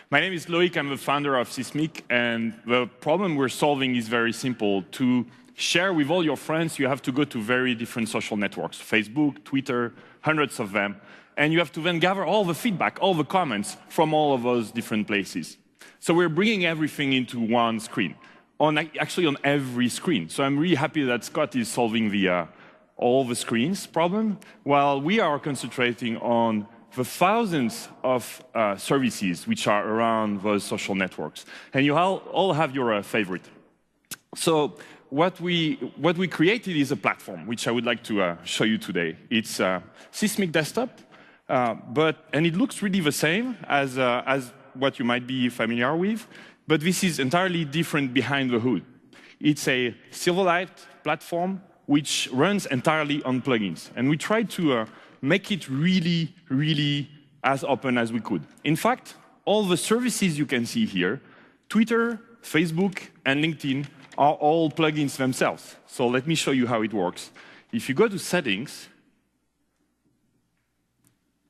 My name is Loïc, I'm the founder of Seesmic, and the problem we're solving is very simple. To share with all your friends, you have to go to very different social networks, Facebook, Twitter, hundreds of them, and you have to then gather all the feedback, all the comments from all of those different places. So we're bringing everything into one screen, actually on every screen. So I'm really happy that Scott is solving the all the screens problem, while we are concentrating on the thousands of services which are around those social networks. And you all have your favorite. So what we created is a platform, which I would like to show you today. It's Seesmic Desktop, and it looks really the same as what you might be familiar with, but this is entirely different behind the hood. It's a Silverlight platform which runs entirely on plugins. And we tried to make it really, really as open as we could. In fact, all the services you can see here, Twitter, Facebook, and LinkedIn, are all plugins themselves. So let me show you how it works. If you go to Settings,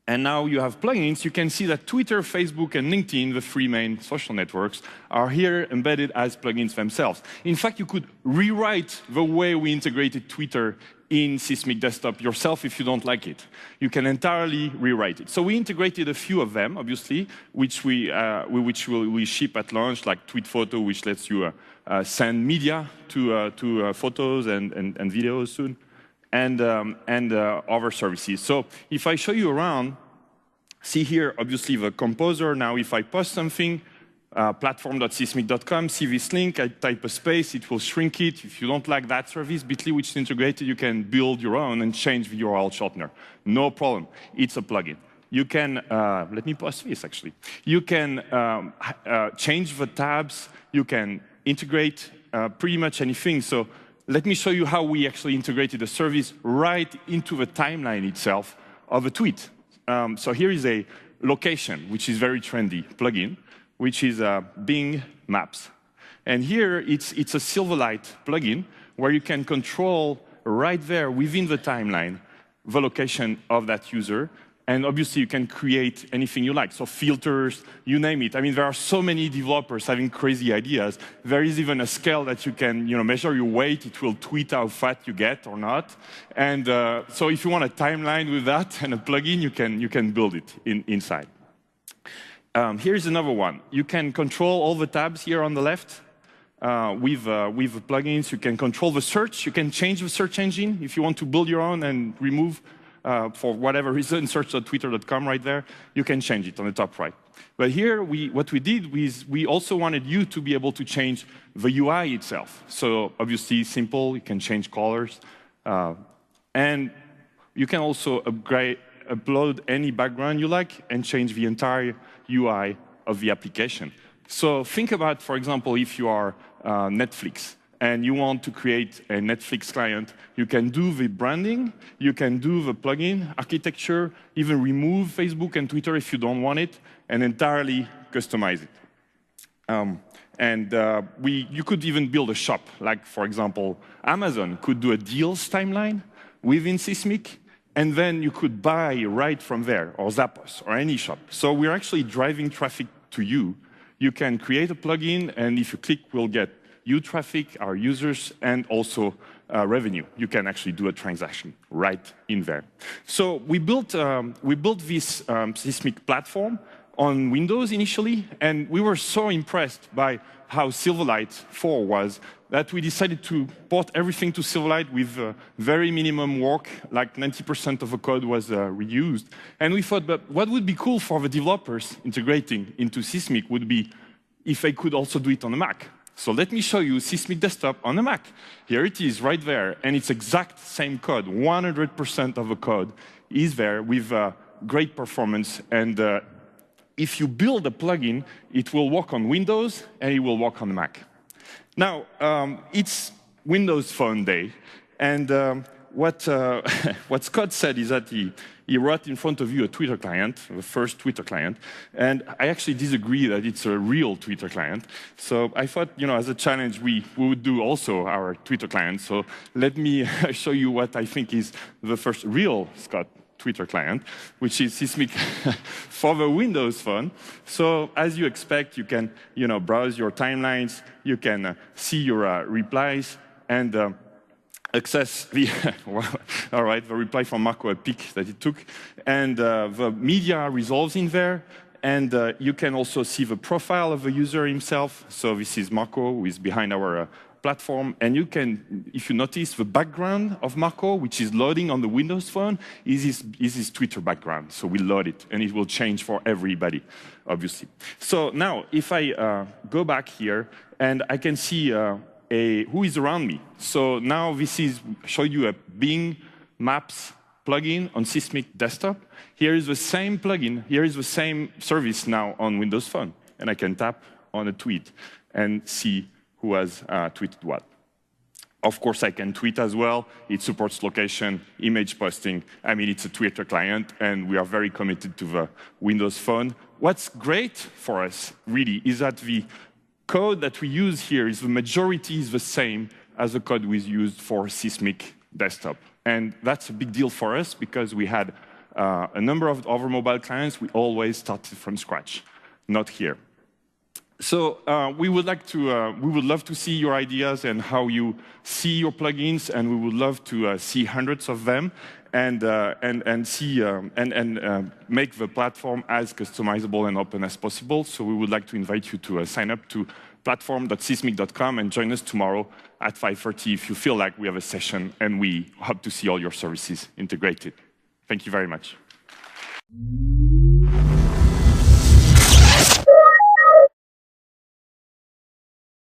and now you have plugins, you can see that Twitter, Facebook, and LinkedIn, the three main social networks, are here embedded as plugins themselves. In fact, you could rewrite the way we integrated Twitter in Seesmic Desktop yourself if you don't like it. You can entirely rewrite it. So we integrated a few of them, obviously, which we ship at launch, like Tweet Photo, which lets you send media to photos and videos soon, and other services. So if I show you around, see here, obviously, the composer. Now, if I post something, platform.seesmic.com, see this link, I type a space, it will shrink it. If you don't like that service, Bitly, which is integrated, you can build your own and change the URL shortener. No problem. It's a plugin. You can, let me pause this, actually. You can change the tabs. You can integrate pretty much anything. So let me show you how we actually integrated the service right into the timeline itself of a tweet. So here is a location, which is very trendy plugin, which is Bing Maps. And here, it's a Silverlight plugin where you can control right there within the timeline the location of that user. And obviously, you can create anything you like. So filters, you name it. I mean, there are so many developers having crazy ideas. There is even a scale that you can measure your weight. It will tweet how fat you get or not. And so if you want a timeline with that and a plugin, you can build it inside. Here's another one. You can control all the tabs here on the left with the plugins. You can control the search. You can change the search engine if you want to build your own and remove, for whatever reason, search.twitter.com right there. You can change it on the top right. But here, what we did is we also wanted you to be able to change the UI itself. So obviously, simple. You can change colors. And you can also upload any background you like and change the entire UI of the application. So think about, for example, if you are Netflix and you want to create a Netflix client, you can do the branding, you can do the plugin architecture, even remove Facebook and Twitter if you don't want it, and entirely customize it. You could even build a shop, like, for example, Amazon could do a deals timeline within Seesmic, and then you could buy right from there, or Zappos, or any shop. So we're actually driving traffic to you. You can create a plugin, and if you click, we'll get you traffic, our users, and also revenue. You can actually do a transaction right in there. So we built this Seesmic platform on Windows initially, and we were so impressed by how Silverlight 4 was that we decided to port everything to Silverlight with very minimum work, like 90% of the code was reused. And we thought, but what would be cool for the developers integrating into Seesmic would be if they could also do it on a Mac. So let me show you Seesmic Desktop on a Mac. Here it is right there, and it's exact same code. 100% of the code is there with great performance. And if you build a plugin, it will work on Windows, and it will work on Mac. Now, it's Windows Phone Day, and what Scott said is that he wrote in front of you a Twitter client, the first Twitter client, and I actually disagree that it's a real Twitter client. So I thought, as a challenge, we would do also our Twitter client. So let me show you what I think is the first real Scott Twitter client, which is Seesmic for the Windows Phone. So as you expect, you can browse your timelines, you can see your replies, and access the, all right, the reply from Marco, a pic that he took, and the media resolves in there, and you can also see the profile of the user himself. So this is Marco, who is behind our platform, and you can, if you notice, the background of Marco, which is loading on the Windows Phone, is his Twitter background. So we load it, and it will change for everybody, obviously. So now, if I go back here, and I can see who is around me. So now this is show you a Bing Maps plugin on Seesmic desktop. Here is the same plugin. Here is the same service now on Windows Phone. And I can tap on a tweet and see who has tweeted what. Of course, I can tweet as well. It supports location, image posting. I mean, it's a Twitter client, and we are very committed to the Windows Phone. What's great for us, really, is that the code that we use here is the majority is the same as the code we used for Seesmic desktop. And that's a big deal for us because we had a number of other mobile clients. We always started from scratch, not here. So we would love to see your ideas and how you see your plugins, and we would love to see hundreds of them and make the platform as customizable and open as possible. So we would like to invite you to sign up to platform.seesmic.com and join us tomorrow at 5:30 if you feel like we have a session, and we hope to see all your services integrated. Thank you very much.